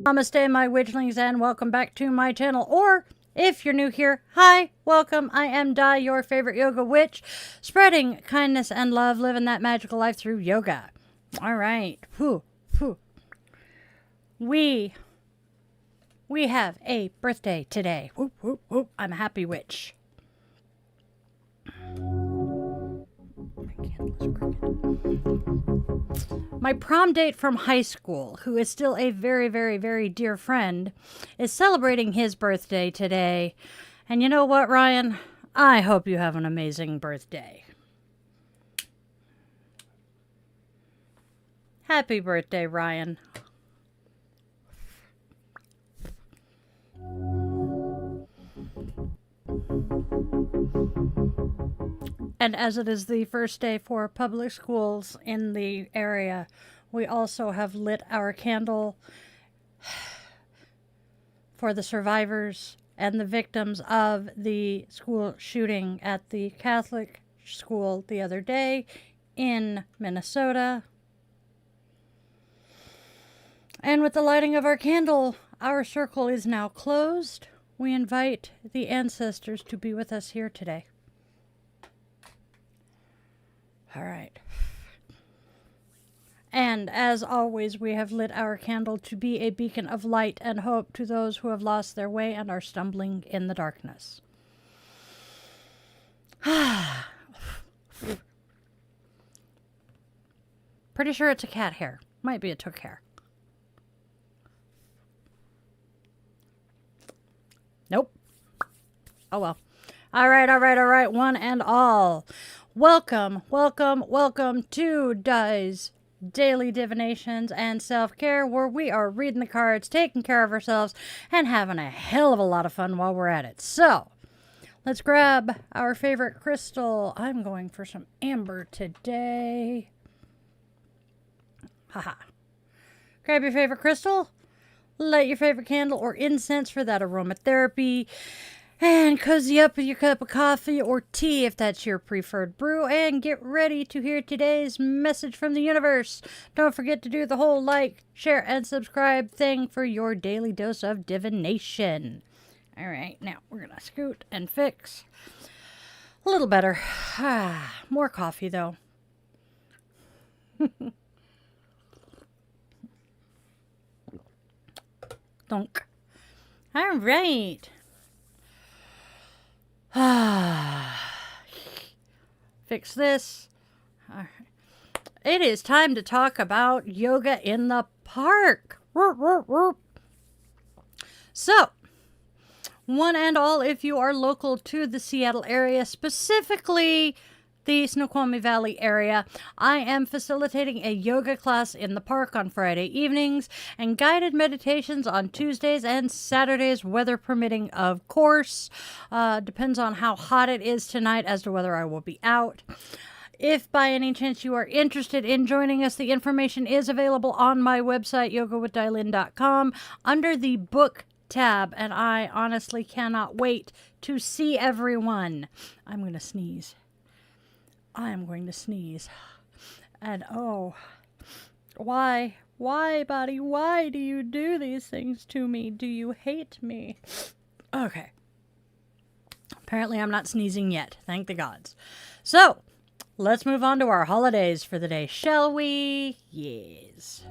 Namaste, my witchlings, and welcome back to my channel. Or, if you're new here, hi, welcome. I am Di, your favorite yoga witch, spreading kindness and love, living that magical life through yoga. All right. We have a birthday today. Whoop, whoop, whoop. I'm a happy witch. My prom date from high school, who is still a very, very, very dear friend, is celebrating his birthday today. And you know what, Ryan? I hope you have an amazing birthday. Happy birthday, Ryan. And as it is the first day for public schools in the area, we also have lit our candle for the survivors and the victims of the school shooting at the Catholic school the other day in Minnesota. And with the lighting of our candle, our circle is now closed. We invite the ancestors to be with us here today. All right. And as always, we have lit our candle to be a beacon of light and hope to those who have lost their way and are stumbling in the darkness. Pretty sure it's a cat hair. Might be a took hair. Nope. Oh well. All right, one and all. Welcome to Di's Daily Divinations and Self-Care, where we are reading the cards, taking care of ourselves, and having a hell of a lot of fun while we're at it. So, let's grab our favorite crystal. I'm going for some amber today. Haha. Grab your favorite crystal, light your favorite candle or incense for that aromatherapy, and cozy up with your cup of coffee or tea if that's your preferred brew, and get ready to hear today's message from the universe. Don't forget to do the whole like, share, and subscribe thing for your daily dose of divination. All right, now we're going to scoot and fix. A little better. More coffee, though. Thunk. All right. Fix this. All right. It is time to talk about yoga in the park. So, one and all, if you are local to the Seattle area, specifically the Snoqualmie Valley area, I am facilitating a yoga class in the park on Friday evenings and guided meditations on Tuesdays and Saturdays, weather permitting, of course. Depends on how hot it is tonight as to whether I will be out. If by any chance you are interested in joining us, the information is available on my website, yogawithdylin.com, under the book tab, and I honestly cannot wait to see everyone. I'm going to sneeze. I am going to sneeze. And oh, why, buddy? Why do you do these things to me? Do you hate me? Okay. Apparently I'm not sneezing yet. Thank the gods. So, let's move on to our holidays for the day, shall we? Yes.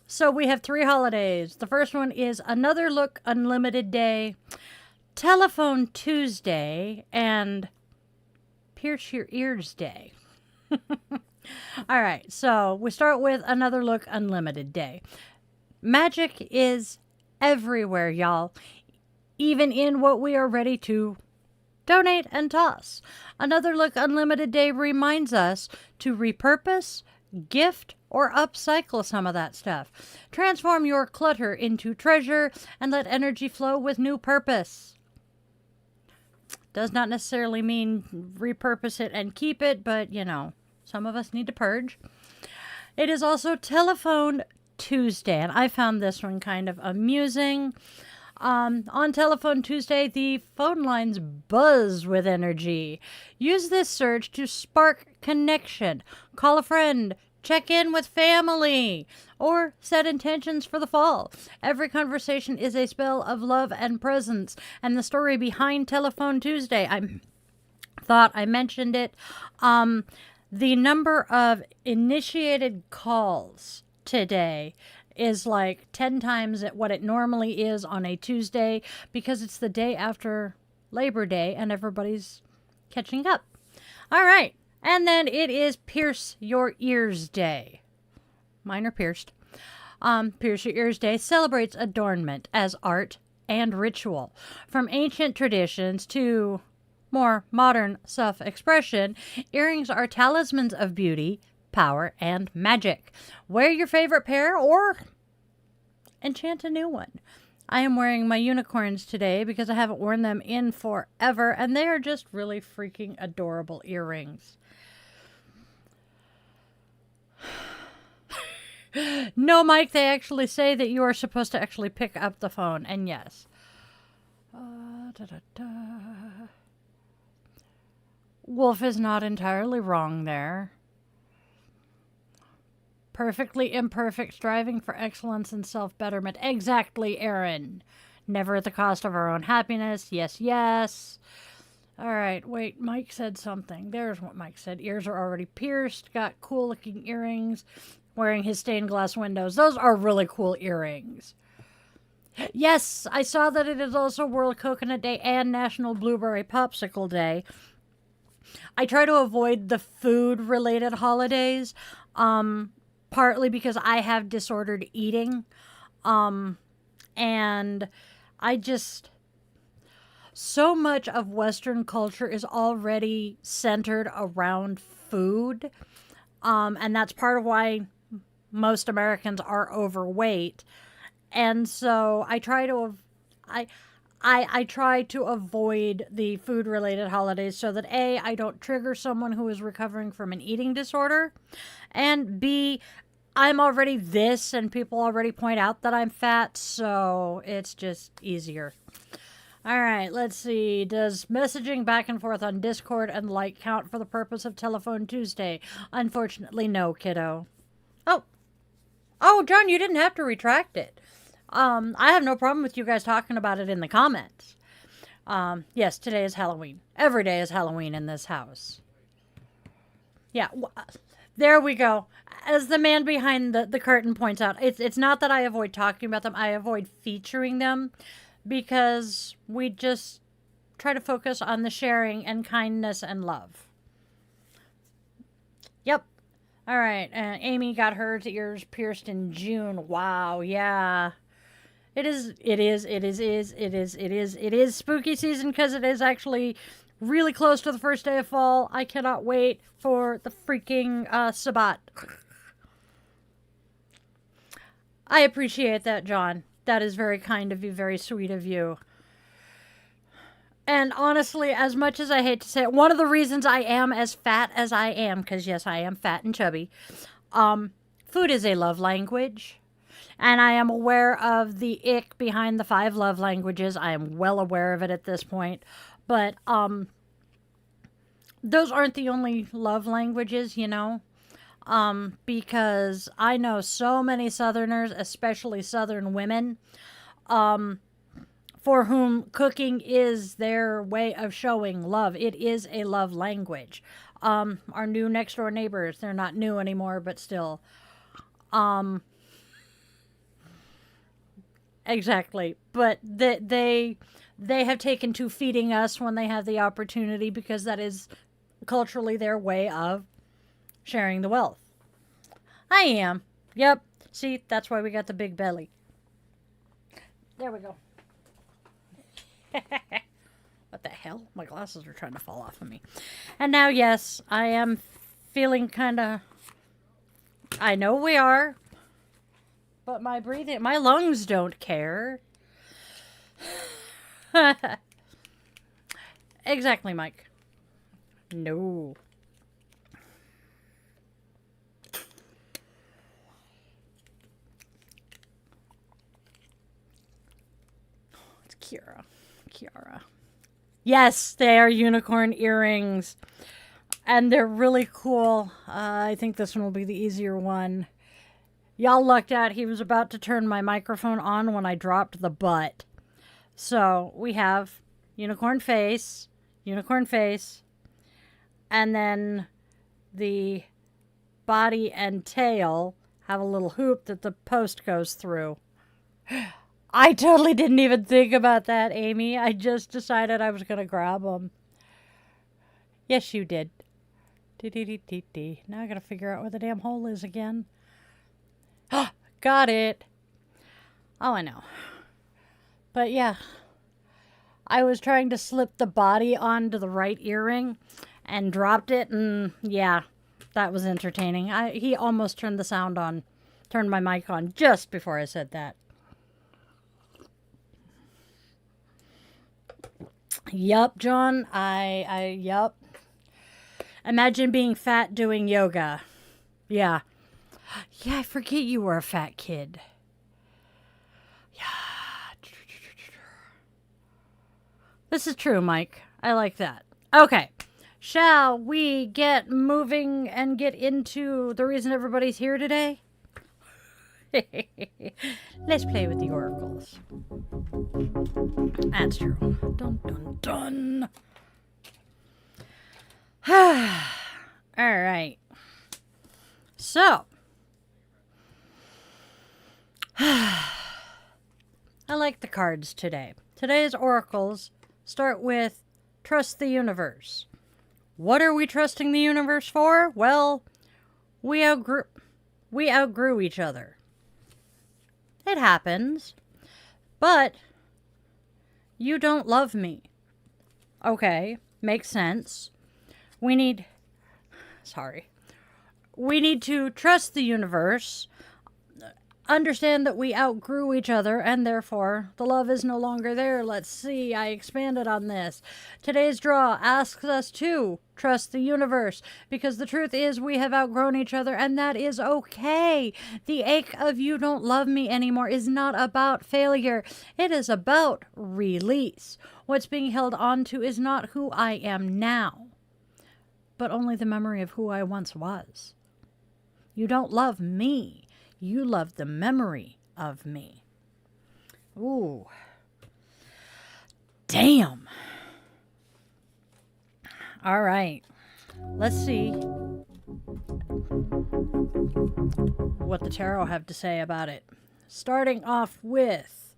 So we have 3 holidays. The first one is Another Look Unlimited Day, Telephone Tuesday, and Pierce Your Ears Day. All right, so we start with Another Look Unlimited Day. Magic is everywhere, y'all, even in what we are ready to donate and toss. Another Look Unlimited Day reminds us to repurpose, gift, or upcycle some of that stuff. Transform your clutter into treasure and let energy flow with new purpose. Does not necessarily mean repurpose it and keep it, but, you know, some of us need to purge. It is also Telephone Tuesday, and I found this one kind of amusing. On Telephone Tuesday, the phone lines buzz with energy. Use this surge to spark connection. Call a friend, Check in with family or set intentions for the fall. Every conversation is a spell of love and presence. And the story behind Telephone Tuesday, I thought I mentioned it. The number of initiated calls today is like 10 times what it normally is on a Tuesday because it's the day after Labor Day and everybody's catching up. All right. And then it is Pierce Your Ears Day. Mine are pierced. Pierce Your Ears Day celebrates adornment as art and ritual. From ancient traditions to more modern self-expression, earrings are talismans of beauty, power, and magic. Wear your favorite pair or enchant a new one. I am wearing my unicorns today because I haven't worn them in forever, and they are just really freaking adorable earrings. No, Mike, they actually say that you are supposed to actually pick up the phone, and yes. Wolf is not entirely wrong there. Perfectly imperfect, striving for excellence and self-betterment. Exactly, Aaron. Never at the cost of our own happiness. Yes, yes. All right, wait, Mike said something. There's what Mike said. Ears are already pierced, got cool-looking earrings, wearing his stained glass windows. Those are really cool earrings. Yes, I saw that it is also World Coconut Day and National Blueberry Popsicle Day. I try to avoid the food-related holidays, partly because I have disordered eating, and I just... So much of Western culture is already centered around food, and that's part of why most Americans are overweight. And so I try to I try to avoid the food-related holidays so that A, I don't trigger someone who is recovering from an eating disorder, and B, I'm already this and people already point out that I'm fat, so it's just easier. All right, let's see. Does messaging back and forth on Discord and like count for the purpose of Telephone Tuesday? Unfortunately, no, kiddo. Oh, John, you didn't have to retract it. I have no problem with you guys talking about it in the comments. Yes, today is Halloween. Every day is Halloween in this house. Yeah, there we go. As the man behind the curtain points out, it's not that I avoid talking about them. I avoid featuring them because we just try to focus on the sharing and kindness and love. Yep. All right. Amy got her ears pierced in June. Wow. Yeah. It is spooky season because it is actually really close to the first day of fall. I cannot wait for the freaking Sabbat. I appreciate that, John. That is very kind of you, very sweet of you. And honestly, as much as I hate to say it, one of the reasons I am as fat as I am, because yes, I am fat and chubby, food is a love language. And I am aware of the ick behind the 5 love languages. I am well aware of it at this point. But those aren't the only love languages, you know. Because I know so many Southerners, especially Southern women, for whom cooking is their way of showing love. It is a love language. Our new next door neighbors, they're not new anymore, but still. Exactly. But they have taken to feeding us when they have the opportunity because that is culturally their way of sharing the wealth. I am. Yep. See, that's why we got the big belly. There we go. What the hell? My glasses are trying to fall off of me. And now, yes, I am feeling kind of... I know we are. But my breathing... My lungs don't care. Exactly, Mike. No. It's Kiara. Yes, they are unicorn earrings. And they're really cool. I think this one will be the easier one. Y'all lucked out. He was about to turn my microphone on when I dropped the butt. So we have unicorn face, and then the body and tail have a little hoop that the post goes through. I totally didn't even think about that, Amy. I just decided I was going to grab them. Yes, you did. Now I got to figure out where the damn hole is again. Got it. Oh, I know. But yeah, I was trying to slip the body onto the right earring and dropped it, and yeah, that was entertaining. He almost turned the sound on, turned my mic on just before I said that. Yup, John. Yup. Imagine being fat doing yoga. Yeah. Yeah, I forget you were a fat kid. Yeah. This is true, Mike. I like that. Okay. Shall we get moving and get into the reason everybody's here today? Let's play with the oracles. That's true. Dun, dun, dun. All right. So, I like the cards today. Today's oracles start with trust the universe. What are we trusting the universe for? Well, we outgrew each other. It happens. But you don't love me. Okay, makes sense. We need to trust the universe, understand that we outgrew each other, and therefore the love is no longer there. Let's see, I expanded on this. Today's draw asks us to trust the universe, because the truth is we have outgrown each other, and that is okay. The ache of you don't love me anymore is not about failure. It is about release. What's being held on to is not who I am now, but only the memory of who I once was. You don't love me. You love the memory of me. Ooh. Damn. All right. Let's see what the tarot have to say about it. Starting off with,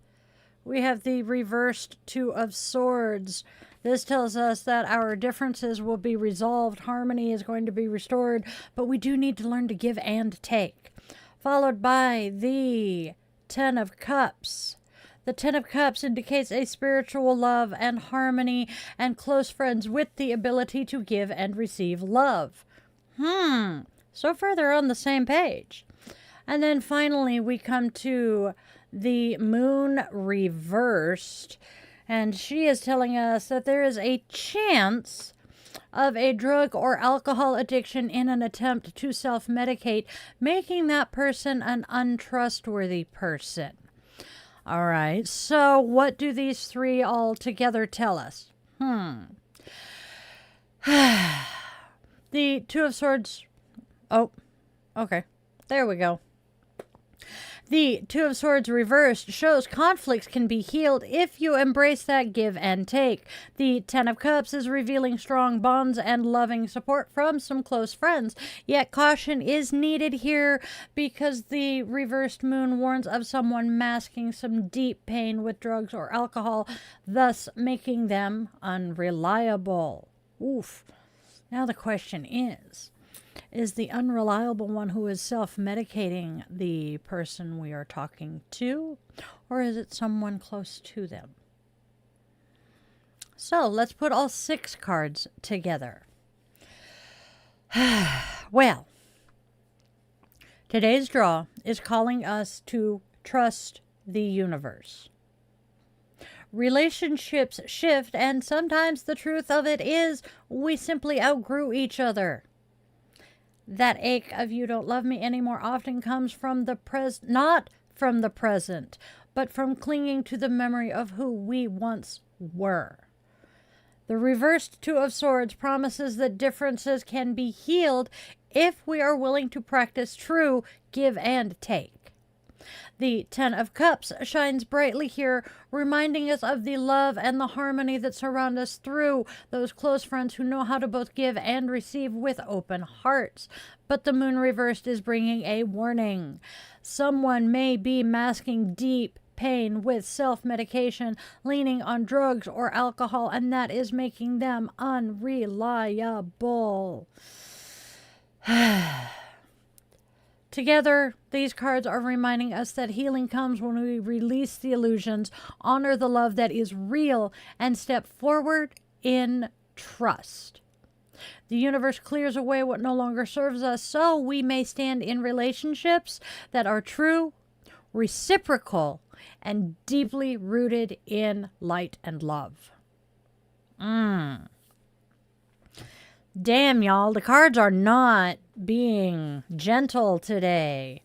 we have the reversed Two of Swords. This tells us that our differences will be resolved. Harmony is going to be restored, but we do need to learn to give and take. Followed by the Ten of Cups. The Ten of Cups indicates a spiritual love and harmony and close friends with the ability to give and receive love. So far they're on the same page. And then finally we come to the Moon reversed. And she is telling us that there is a chance of a drug or alcohol addiction in an attempt to self-medicate, making that person an untrustworthy person. All right, so what do these three all together tell us? The Two of Swords. Oh, okay. There we go. The Two of Swords reversed shows conflicts can be healed if you embrace that give and take. The Ten of Cups is revealing strong bonds and loving support from some close friends. Yet caution is needed here because the reversed moon warns of someone masking some deep pain with drugs or alcohol, thus making them unreliable. Oof. Now the question is the unreliable one who is self-medicating the person we are talking to, or is it someone close to them? So let's put all 6 cards together. Well, today's draw is calling us to trust the universe. Relationships shift, and sometimes the truth of it is we simply outgrew each other. That ache of you don't love me anymore often comes from the not from the present, but from clinging to the memory of who we once were. The reversed Two of Swords promises that differences can be healed if we are willing to practice true give and take. The Ten of Cups shines brightly here, reminding us of the love and the harmony that surround us through those close friends who know how to both give and receive with open hearts. But the Moon reversed is bringing a warning. Someone may be masking deep pain with self-medication, leaning on drugs or alcohol, and that is making them unreliable. Together, these cards are reminding us that healing comes when we release the illusions, honor the love that is real, and step forward in trust. The universe clears away what no longer serves us, so we may stand in relationships that are true, reciprocal, and deeply rooted in light and love. Damn, y'all, the cards are not being gentle today.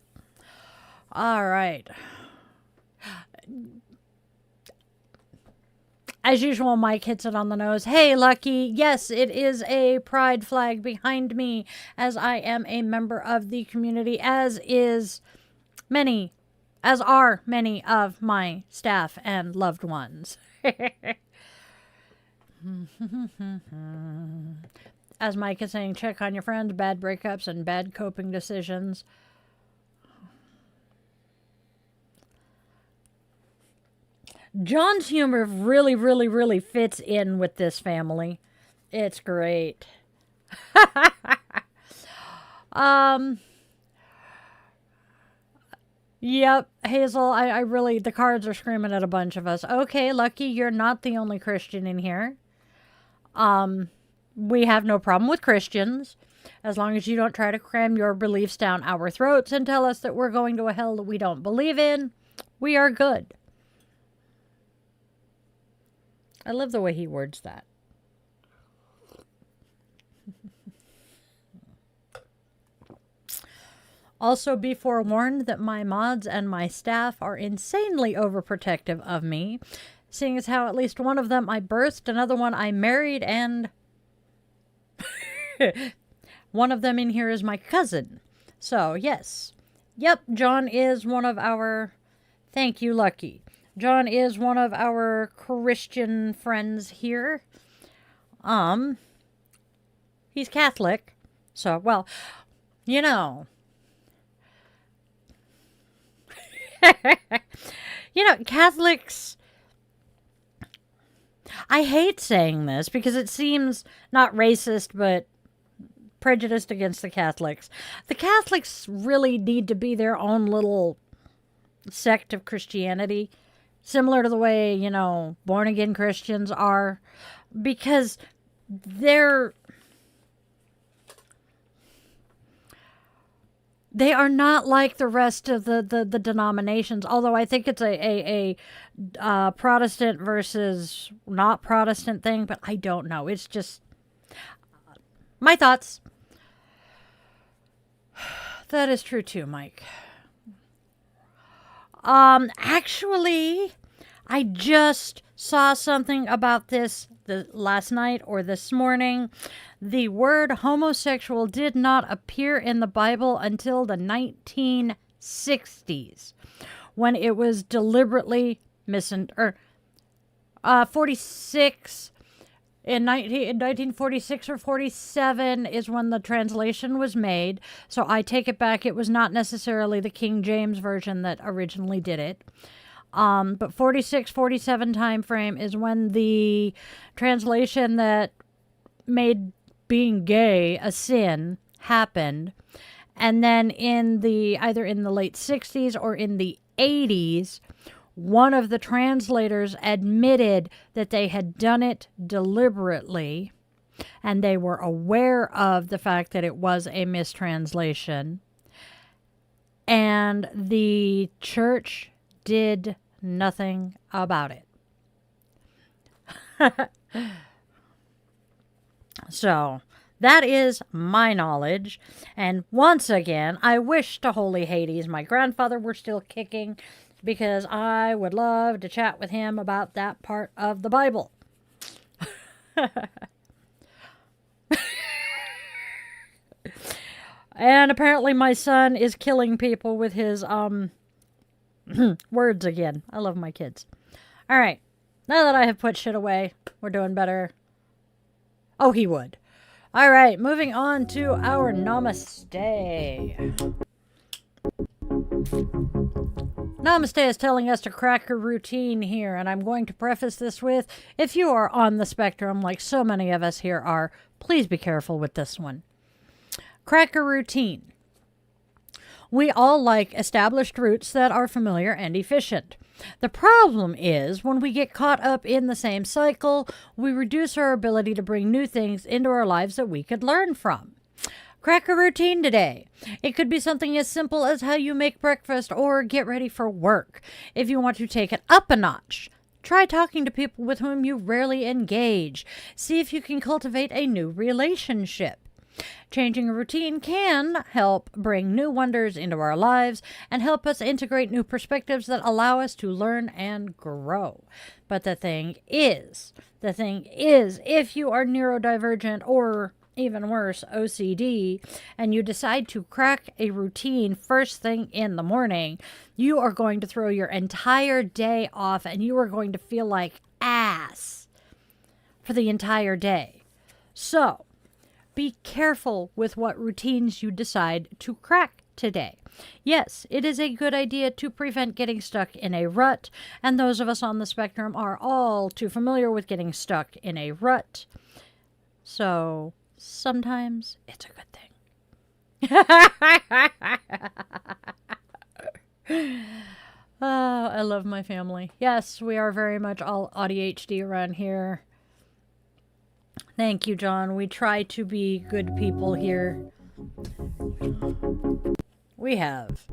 All right. As usual, Mike hits it on the nose. Hey, Lucky. Yes, it is a pride flag behind me, as I am a member of the community, as are many of my staff and loved ones. As Mike is saying, check on your friends, bad breakups, and bad coping decisions. John's humor really, really, really fits in with this family. It's great. Yep, Hazel, I really, the cards are screaming at a bunch of us. Okay, Lucky, you're not the only Christian in here. We have no problem with Christians, as long as you don't try to cram your beliefs down our throats and tell us that we're going to a hell that we don't believe in. We are good. I love the way he words that. Also, be forewarned that my mods and my staff are insanely overprotective of me, seeing as how at least one of them I birthed, another one I married, and one of them in here is my cousin. So, yes. Yep, John is one of our... Thank you, Lucky. John is one of our Christian friends here. He's Catholic. So, well, you know... Catholics... I hate saying this because it seems not racist, but prejudiced against the Catholics. The Catholics really need to be their own little sect of Christianity, similar to the way, born-again Christians are, because they are not like the rest of the denominations, although I think it's a Protestant versus not Protestant thing, but I don't know. It's just my thoughts. That is true too, Mike. Actually, I just saw something about this last night or this morning. The word homosexual did not appear in the Bible until the 1960s, when it was deliberately 46 in 1946 or 47 is when the translation was made. So I take it back. It was not necessarily the King James version that originally did it. But 46, 47 time frame is when the translation that made being gay a sin happened. And then either in the late 60s or in the 80s, one of the translators admitted that they had done it deliberately, and they were aware of the fact that it was a mistranslation. And the church did nothing about it. So, that is my knowledge. And once again, I wish to holy Hades my grandfather were still kicking, because I would love to chat with him about that part of the Bible. And apparently my son is killing people with his words again. I love my kids. All right. Now that I have put shit away, we're doing better. Oh, he would. All right, moving on to our Namaste. Namaste is telling us to crack a routine here, and I'm going to preface this with, if you are on the spectrum, like so many of us here are, please be careful with this one. Crack a routine. We all like established routes that are familiar and efficient. The problem is when we get caught up in the same cycle, we reduce our ability to bring new things into our lives that we could learn from. Crack a routine today. It could be something as simple as how you make breakfast or get ready for work. If you want to take it up a notch, try talking to people with whom you rarely engage. See if you can cultivate a new relationship. Changing a routine can help bring new wonders into our lives and help us integrate new perspectives that allow us to learn and grow. But the thing is, if you are neurodivergent or even worse, OCD, and you decide to crack a routine first thing in the morning, you are going to throw your entire day off and you are going to feel like ass for the entire day. So, be careful with what routines you decide to crack today. Yes, it is a good idea to prevent getting stuck in a rut, and those of us on the spectrum are all too familiar with getting stuck in a rut. So, sometimes it's a good thing. Oh, I love my family. Yes, we are very much all ADHD around here. Thank you, John. We try to be good people here. We have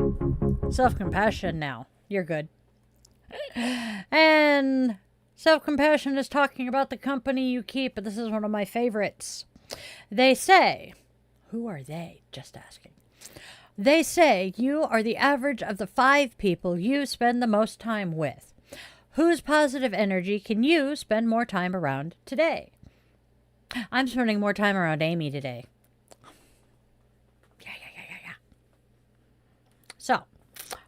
self-compassion now. You're good. And self-compassion is talking about the company you keep. This is one of my favorites. They say, who are they? Just asking. They say you are the average of the 5 people you spend the most time with. Whose positive energy can you spend more time around today? I'm spending more time around Amy today. Yeah. So,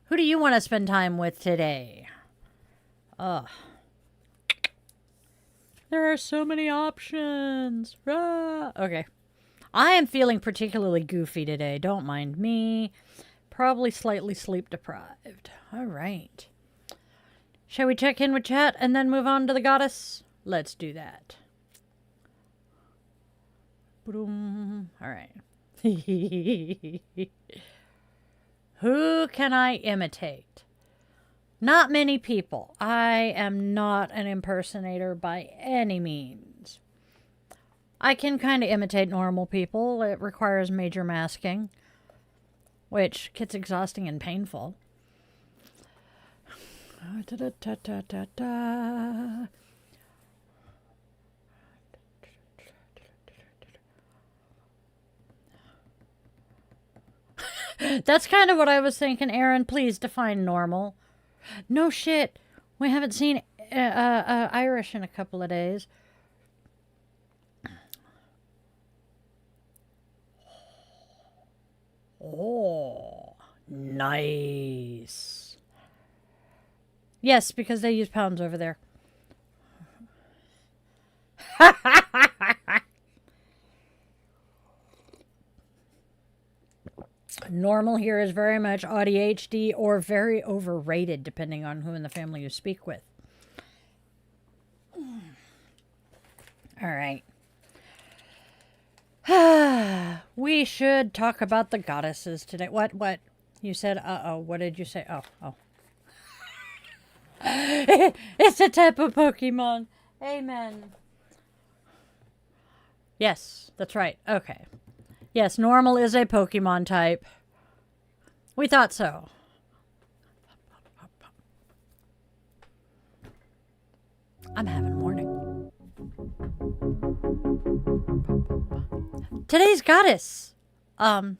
who do you want to spend time with today? There are so many options. Okay. I am feeling particularly goofy today. Don't mind me. Probably slightly sleep deprived. All right. Shall we check in with chat and then move on to the goddess? Let's do that. All right. Who can I imitate? Not many people. I am not an impersonator by any means. I can kind of imitate normal people. It requires major masking, which gets exhausting and painful. That's kind of what I was thinking, Aaron. Please define normal. No shit. We haven't seen Irish in a couple of days. Oh, nice. Yes, because they use pounds over there. Normal here is very much ADHD or very overrated, depending on who in the family you speak with. All right. We should talk about the goddesses today. What? You said, uh-oh. What did you say? Oh. It's a type of Pokemon. Amen. Yes, that's right. Okay. Yes, normal is a Pokemon type. We thought so. I'm having morning. Today's goddess. The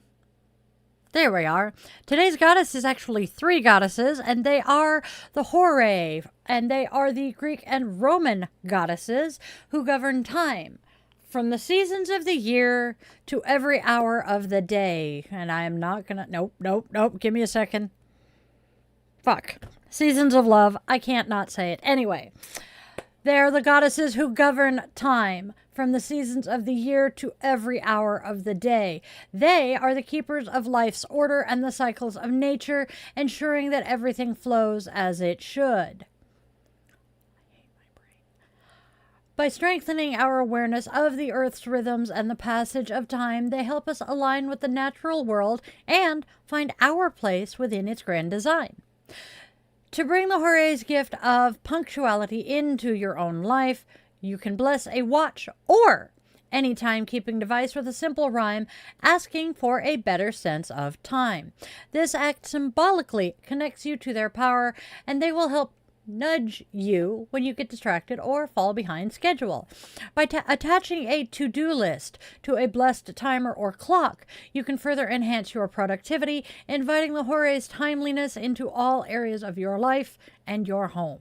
There we are. Today's goddess is actually 3 goddesses, and they are the Horae, and they are the Greek and Roman goddesses who govern time, from the seasons of the year to every hour of the day. And I am not gonna... Nope. Give me a second. Fuck. Seasons of love. I can't not say it. Anyway, they're the goddesses who govern time, from the seasons of the year to every hour of the day. They are the keepers of life's order and the cycles of nature, ensuring that everything flows as it should. By strengthening our awareness of the Earth's rhythms and the passage of time, they help us align with the natural world and find our place within its grand design. To bring the Horae's gift of punctuality into your own life, you can bless a watch or any timekeeping device with a simple rhyme asking for a better sense of time. This act symbolically connects you to their power, and they will help nudge you when you get distracted or fall behind schedule. By attaching a to-do list to a blessed timer or clock, you can further enhance your productivity, inviting the Horae's timeliness into all areas of your life and your home.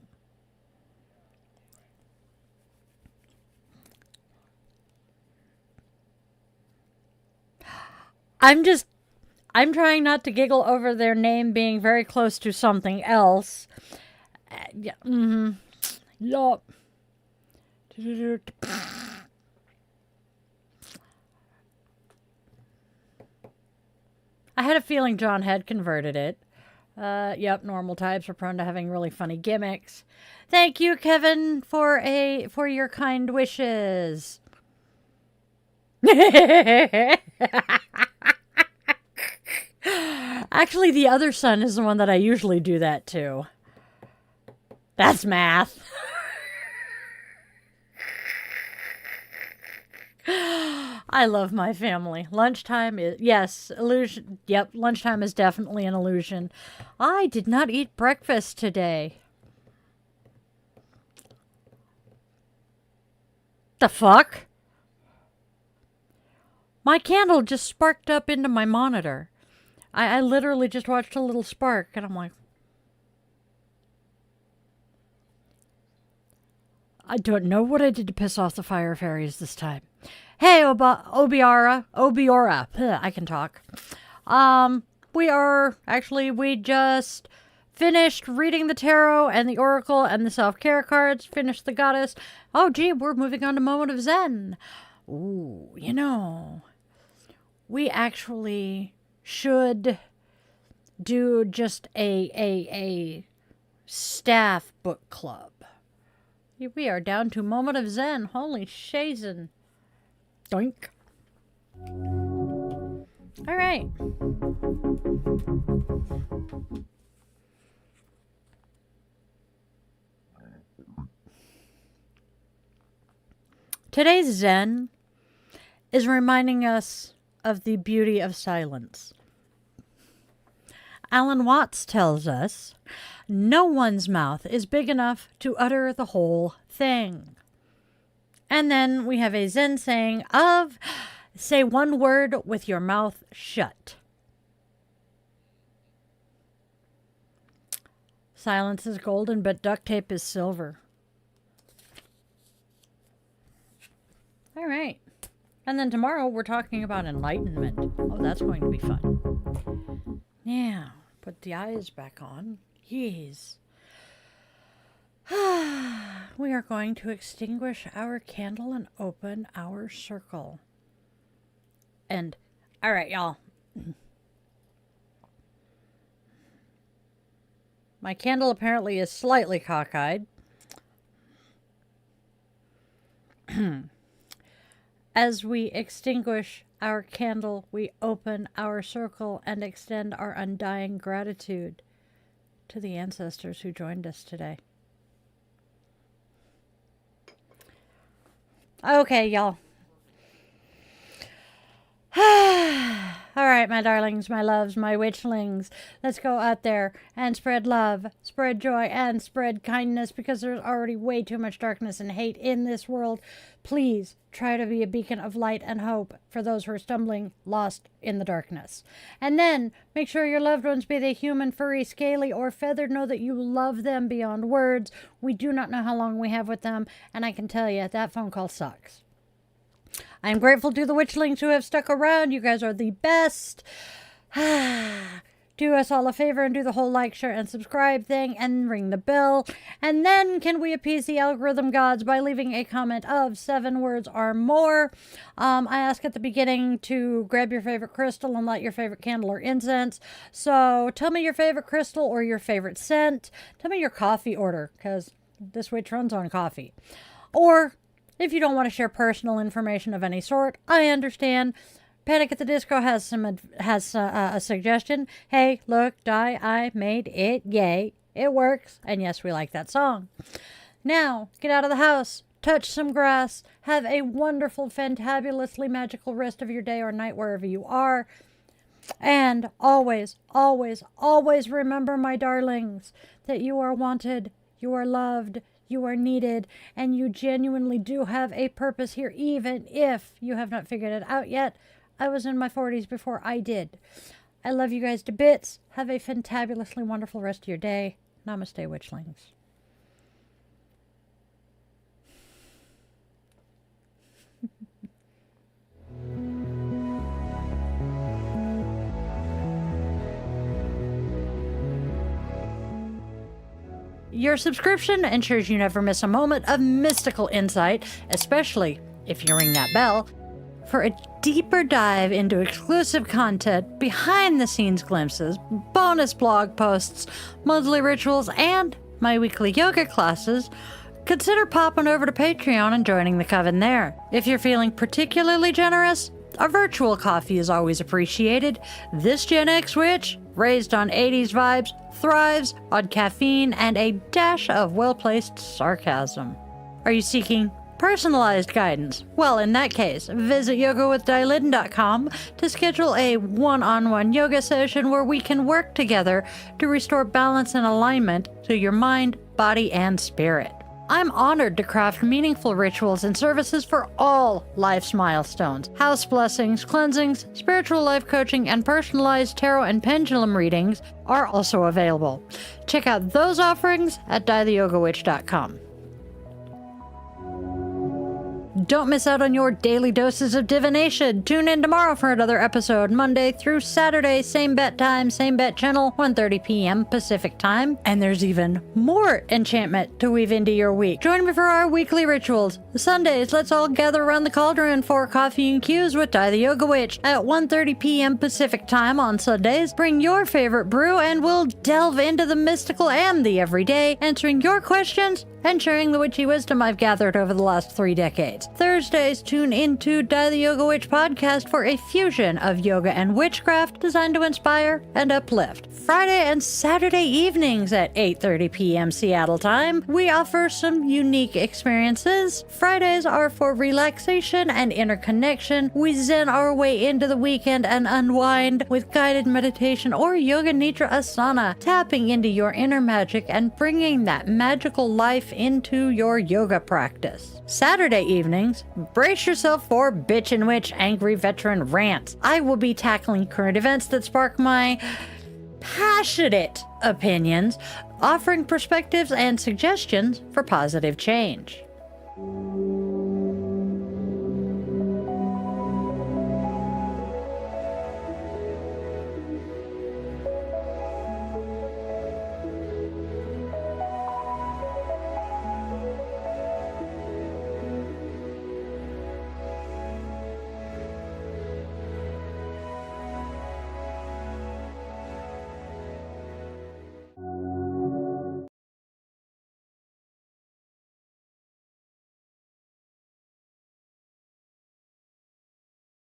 I'm trying not to giggle over their name being very close to something else. Yeah. Yup. I had a feeling John had converted it. Yep, normal types are prone to having really funny gimmicks. Thank you, Kevin, for your kind wishes. Actually, the other son is the one that I usually do that to. That's math. I love my family. Lunchtime is, yes, illusion. Yep, lunchtime is definitely an illusion. I did not eat breakfast today. The fuck? My candle just sparked up into my monitor. I literally just watched a little spark, and I'm like, I don't know what I did to piss off the fire fairies this time. Hey, Obiora. I can talk. We just finished reading the tarot and the oracle and the self-care cards, finished the goddess. Oh, gee, we're moving on to Moment of Zen. Ooh, you know, we actually should do just a staff book club. We are down to Moment of Zen. Holy shazen. Doink. All right. Today's Zen is reminding us of the beauty of silence. Alan Watts tells us, no one's mouth is big enough to utter the whole thing. And then we have a Zen saying of, say one word with your mouth shut. Silence is golden, but duct tape is silver. All right. And then tomorrow we're talking about enlightenment. Oh, that's going to be fun. Now, put the eyes back on. Yes. We are going to extinguish our candle and open our circle. And, all right, y'all. My candle apparently is slightly cockeyed. As we extinguish our candle, we open our circle and extend our undying gratitude to the ancestors who joined us today. Okay, y'all. All right, my darlings, my loves, my witchlings, let's go out there and spread love, spread joy, and spread kindness, because there's already way too much darkness and hate in this world. Please try to be a beacon of light and hope for those who are stumbling, lost in the darkness. And then make sure your loved ones, be they human, furry, scaly, or feathered, know that you love them beyond words. We do not know how long we have with them, and I can tell you that phone call sucks. I am grateful to the witchlings who have stuck around. You guys are the best. Do us all a favor and do the whole like, share, and subscribe thing and ring the bell. And then can we appease the algorithm gods by leaving a comment of 7 words or more. I ask at the beginning to grab your favorite crystal and light your favorite candle or incense. So tell me your favorite crystal or your favorite scent. Tell me your coffee order, because this witch runs on coffee. Or if you don't want to share personal information of any sort, I understand. Panic at the Disco has a suggestion. Hey, look, Di, I made it. Yay. It works. And yes, we like that song. Now, get out of the house. Touch some grass. Have a wonderful, fantabulously magical rest of your day or night wherever you are. And always, always, always remember, my darlings, that you are wanted, you are loved, you are needed, and you genuinely do have a purpose here, even if you have not figured it out yet. I was in my 40s before I did. I love you guys to bits. Have a fantabulously wonderful rest of your day. Namaste, witchlings. Your subscription ensures you never miss a moment of mystical insight, especially if you ring that bell. For a deeper dive into exclusive content, behind-the-scenes glimpses, bonus blog posts, monthly rituals, and my weekly yoga classes, consider popping over to Patreon and joining the coven there. If you're feeling particularly generous, a virtual coffee is always appreciated. This Gen X witch, raised on 80s vibes, thrives on caffeine and a dash of well-placed sarcasm. Are you seeking personalized guidance? Well, in that case, visit yogawithdilyn.com to schedule a one-on-one yoga session where we can work together to restore balance and alignment to your mind, body, and spirit. I'm honored to craft meaningful rituals and services for all life's milestones. House blessings, cleansings, spiritual life coaching, and personalized tarot and pendulum readings are also available. Check out those offerings at dietheyogawitch.com. Don't miss out on your daily doses of divination. Tune in tomorrow for another episode, Monday through Saturday, same bat time, same bat channel, 1:30 p.m. Pacific time. And there's even more enchantment to weave into your week. Join me for our weekly rituals. Sundays, let's all gather around the cauldron for coffee and cues with Di the Yoga Witch at 1:30 p.m. Pacific time on Sundays. Bring your favorite brew and we'll delve into the mystical and the everyday, answering your questions and sharing the witchy wisdom I've gathered over the last 3 decades. Thursdays, tune into Di the Yoga Witch podcast for a fusion of yoga and witchcraft designed to inspire and uplift. Friday and Saturday evenings at 8:30 p.m. Seattle time, we offer some unique experiences. Fridays are for relaxation and interconnection. We zen our way into the weekend and unwind with guided meditation or yoga nidra asana, tapping into your inner magic and bringing that magical life into your yoga practice. Saturday evenings, brace yourself for Bitch and Witch Angry Veteran Rants. I will be tackling current events that spark my passionate opinions, offering perspectives and suggestions for positive change.